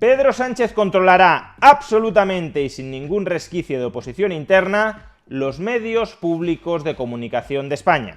Pedro Sánchez controlará absolutamente y sin ningún resquicio de oposición interna los medios públicos de comunicación de España.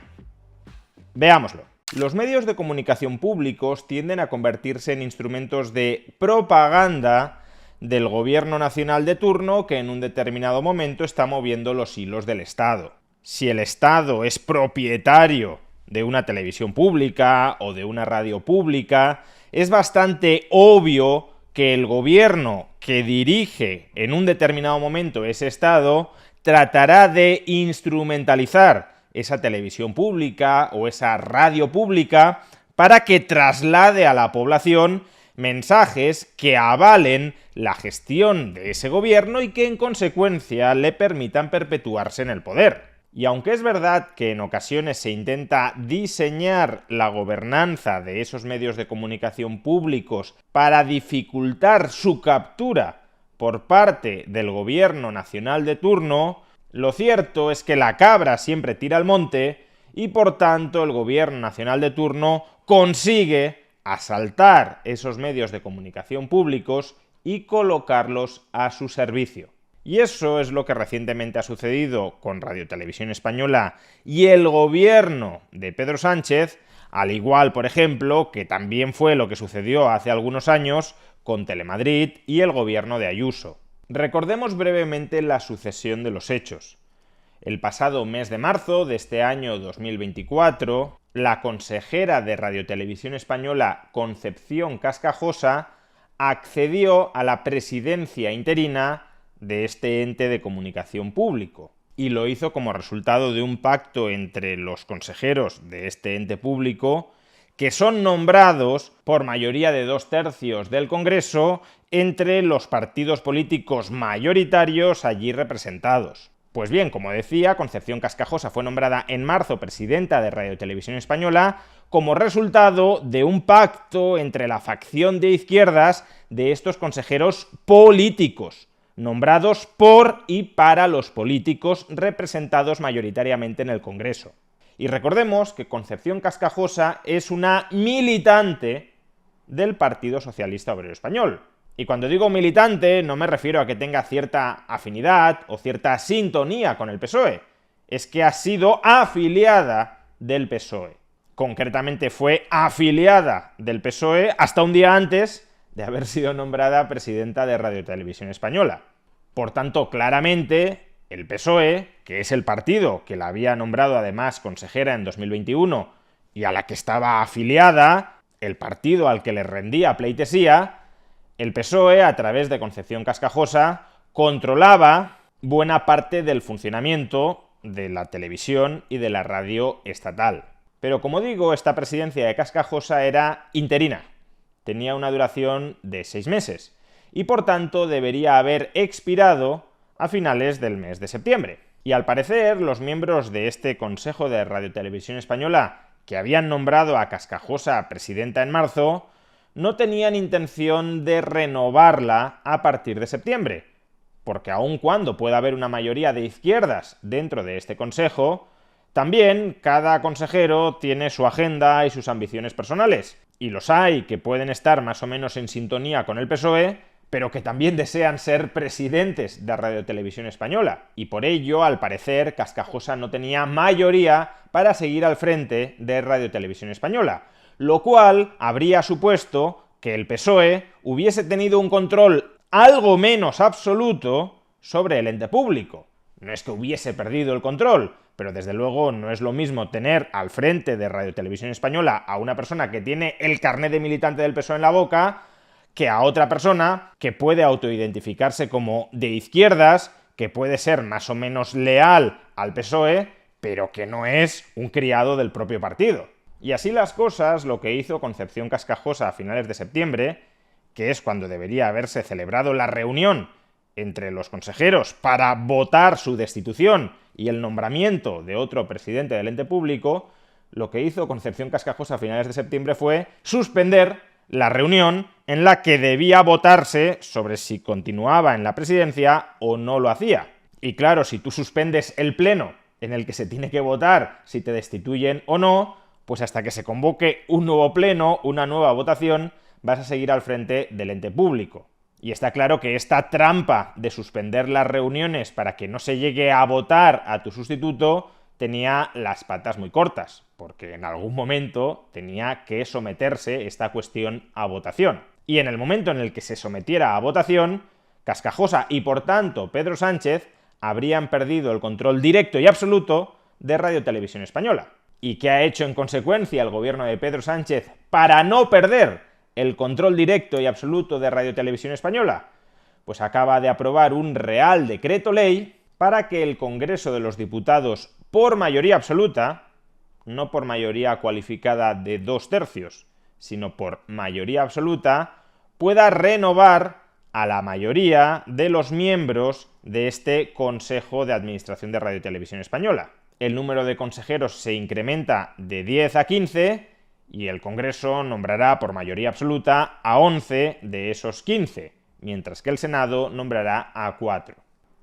Veámoslo. Los medios de comunicación públicos tienden a convertirse en instrumentos de propaganda del gobierno nacional de turno que en un determinado momento está moviendo los hilos del Estado. Si el Estado es propietario de una televisión pública o de una radio pública, es bastante obvio que el gobierno que dirige en un determinado momento ese Estado tratará de instrumentalizar esa televisión pública o esa radio pública para que traslade a la población mensajes que avalen la gestión de ese gobierno y que en consecuencia le permitan perpetuarse en el poder. Y aunque es verdad que en ocasiones se intenta diseñar la gobernanza de esos medios de comunicación públicos para dificultar su captura por parte del gobierno nacional de turno, lo cierto es que la cabra siempre tira al monte y por tanto el gobierno nacional de turno consigue asaltar esos medios de comunicación públicos y colocarlos a su servicio. Y eso es lo que recientemente ha sucedido con Radio Televisión Española y el gobierno de Pedro Sánchez, al igual, por ejemplo, que también fue lo que sucedió hace algunos años con Telemadrid y el gobierno de Ayuso. Recordemos brevemente la sucesión de los hechos. El pasado mes de marzo de este año 2024, la consejera de Radio Televisión Española, Concepción Cascajosa, accedió a la presidencia interina de este ente de comunicación público, y lo hizo como resultado de un pacto entre los consejeros de este ente público, que son nombrados por mayoría de 2/3 del Congreso entre los partidos políticos mayoritarios allí representados. Pues bien, como decía, Concepción Cascajosa fue nombrada en marzo presidenta de Radio Televisión Española como resultado de un pacto entre la facción de izquierdas de estos consejeros políticos, nombrados por y para los políticos representados mayoritariamente en el Congreso. Y recordemos que Concepción Cascajosa es una militante del Partido Socialista Obrero Español. Y cuando digo militante no me refiero a que tenga cierta afinidad o cierta sintonía con el PSOE, es que ha sido afiliada del PSOE. Concretamente fue afiliada del PSOE hasta un día antes de haber sido nombrada presidenta de Radio Televisión Española. Por tanto, claramente, el PSOE, que es el partido que la había nombrado además consejera en 2021 y a la que estaba afiliada, el partido al que le rendía pleitesía, el PSOE, a través de Concepción Cascajosa, controlaba buena parte del funcionamiento de la televisión y de la radio estatal. Pero como digo, esta presidencia de Cascajosa era interina. Tenía una duración de 6 meses y por tanto debería haber expirado a finales del mes de septiembre. Y al parecer los miembros de este Consejo de Radio Televisión Española, que habían nombrado a Cascajosa presidenta en marzo, no tenían intención de renovarla a partir de septiembre, porque aun cuando pueda haber una mayoría de izquierdas dentro de este consejo, también cada consejero tiene su agenda y sus ambiciones personales, y los hay que pueden estar más o menos en sintonía con el PSOE, pero que también desean ser presidentes de Radio Televisión Española, y por ello, al parecer, Cascajosa no tenía mayoría para seguir al frente de Radio Televisión Española, lo cual habría supuesto que el PSOE hubiese tenido un control algo menos absoluto sobre el ente público. No es que hubiese perdido el control, pero desde luego no es lo mismo tener al frente de Radio Televisión Española a una persona que tiene el carné de militante del PSOE en la boca que a otra persona que puede autoidentificarse como de izquierdas, que puede ser más o menos leal al PSOE, pero que no es un criado del propio partido. Y así las cosas, lo que hizo Concepción Cascajosa a finales de septiembre, que es cuando debería haberse celebrado la reunión entre los consejeros para votar su destitución y el nombramiento de otro presidente del ente público, lo que hizo Concepción Cascajosa a finales de septiembre fue suspender la reunión en la que debía votarse sobre si continuaba en la presidencia o no lo hacía. Y claro, si tú suspendes el pleno en el que se tiene que votar si te destituyen o no, pues hasta que se convoque un nuevo pleno, una nueva votación, vas a seguir al frente del ente público. Y está claro que esta trampa de suspender las reuniones para que no se llegue a votar a tu sustituto tenía las patas muy cortas, porque en algún momento tenía que someterse esta cuestión a votación. Y en el momento en el que se sometiera a votación, Cascajosa y por tanto Pedro Sánchez habrían perdido el control directo y absoluto de Radio Televisión Española. ¿Y qué ha hecho en consecuencia el gobierno de Pedro Sánchez para no perder el control directo y absoluto de Radio Televisión Española? Pues acaba de aprobar un Real Decreto Ley para que el Congreso de los Diputados, por mayoría absoluta, no por mayoría cualificada de 2/3, sino por mayoría absoluta, pueda renovar a la mayoría de los miembros de este Consejo de Administración de Radio Televisión Española. El número de consejeros se incrementa de 10 a 15 y el Congreso nombrará por mayoría absoluta a 11 de esos 15, mientras que el Senado nombrará a 4.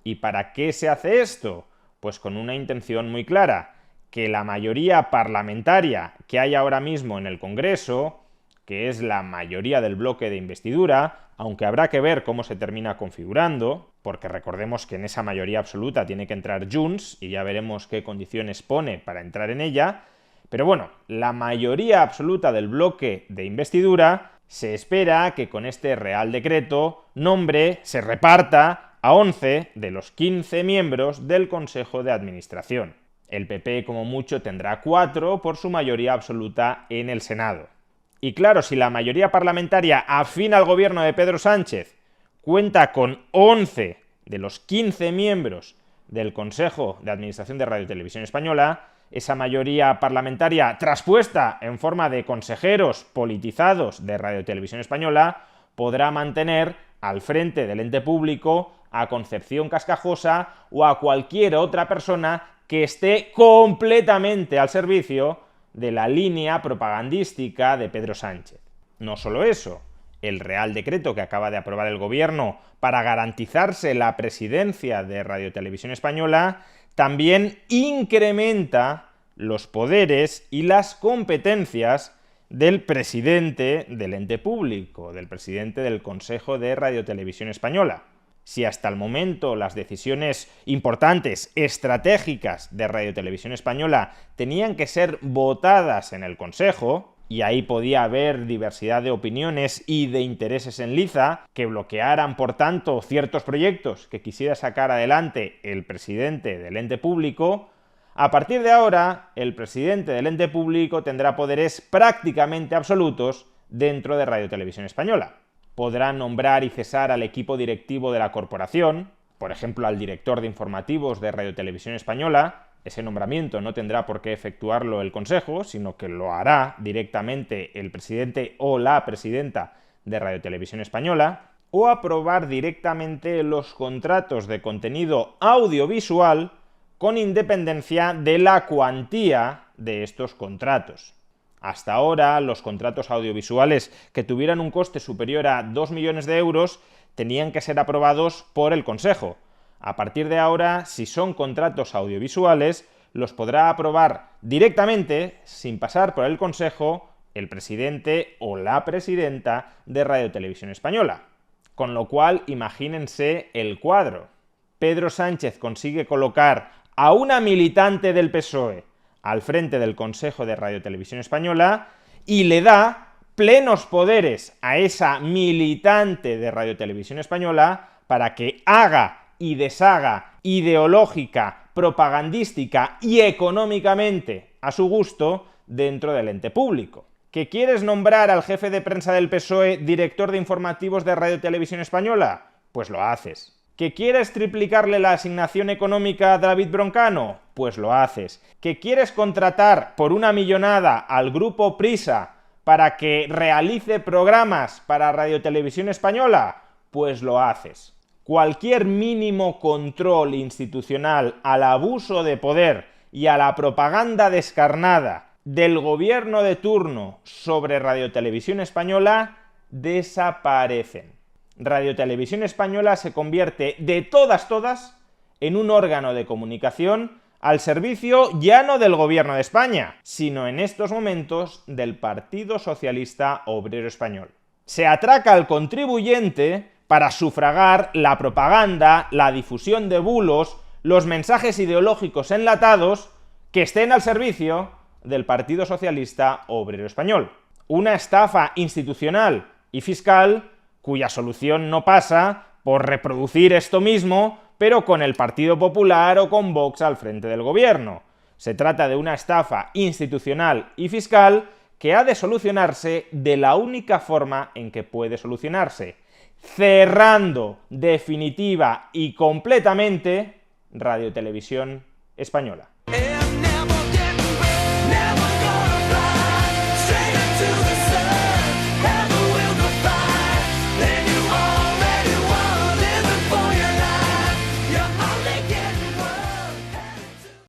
¿Y para qué se hace esto? Pues con una intención muy clara, que la mayoría parlamentaria que hay ahora mismo en el Congreso, que es la mayoría del bloque de investidura, aunque habrá que ver cómo se termina configurando, porque recordemos que en esa mayoría absoluta tiene que entrar Junts, y ya veremos qué condiciones pone para entrar en ella, pero bueno, la mayoría absoluta del bloque de investidura se espera que con este Real Decreto se reparta a 11 de los 15 miembros del Consejo de Administración. El PP como mucho tendrá 4 por su mayoría absoluta en el Senado. Y claro, si la mayoría parlamentaria afín al gobierno de Pedro Sánchez cuenta con 11 de los 15 miembros del Consejo de Administración de Radio Televisión Española, esa mayoría parlamentaria traspuesta en forma de consejeros politizados de Radio Televisión Española podrá mantener al frente del ente público a Concepción Cascajosa o a cualquier otra persona que esté completamente al servicio de la línea propagandística de Pedro Sánchez. No solo eso, el Real Decreto que acaba de aprobar el Gobierno para garantizarse la presidencia de Radio Televisión Española también incrementa los poderes y las competencias del presidente del ente público, del presidente del Consejo de Radio Televisión Española. Si hasta el momento las decisiones importantes, estratégicas de Radio Televisión Española tenían que ser votadas en el Consejo, y ahí podía haber diversidad de opiniones y de intereses en liza que bloquearan, por tanto, ciertos proyectos que quisiera sacar adelante el presidente del ente público, a partir de ahora el presidente del ente público tendrá poderes prácticamente absolutos dentro de Radio Televisión Española. Podrá nombrar y cesar al equipo directivo de la corporación, por ejemplo al director de informativos de Radio Televisión Española. Ese nombramiento no tendrá por qué efectuarlo el Consejo, sino que lo hará directamente el presidente o la presidenta de Radio Televisión Española, o aprobar directamente los contratos de contenido audiovisual con independencia de la cuantía de estos contratos. Hasta ahora, los contratos audiovisuales que tuvieran un coste superior a 2 millones de euros tenían que ser aprobados por el Consejo. A partir de ahora, si son contratos audiovisuales, los podrá aprobar directamente, sin pasar por el Consejo, el presidente o la presidenta de Radio Televisión Española. Con lo cual, imagínense el cuadro. Pedro Sánchez consigue colocar a una militante del PSOE al frente del Consejo de Radio Televisión Española y le da plenos poderes a esa militante de Radio Televisión Española para que haga y deshaga ideológica, propagandística y económicamente a su gusto dentro del ente público. ¿Que quieres nombrar al jefe de prensa del PSOE director de informativos de Radio Televisión Española? Pues lo haces. ¿Que quieres triplicarle la asignación económica a David Broncano? Pues lo haces. ¿Que quieres contratar por una millonada al grupo Prisa para que realice programas para Radio Televisión Española? Pues lo haces. Cualquier mínimo control institucional al abuso de poder y a la propaganda descarnada del gobierno de turno sobre Radio Televisión Española desaparecen. Radio Televisión Española se convierte de todas en un órgano de comunicación al servicio ya no del gobierno de España, sino en estos momentos del Partido Socialista Obrero Español. Se atraca al contribuyente para sufragar la propaganda, la difusión de bulos, los mensajes ideológicos enlatados que estén al servicio del Partido Socialista Obrero Español. Una estafa institucional y fiscal cuya solución no pasa por reproducir esto mismo, pero con el Partido Popular o con Vox al frente del gobierno. Se trata de una estafa institucional y fiscal que ha de solucionarse de la única forma en que puede solucionarse: cerrando definitiva y completamente Radio Televisión Española.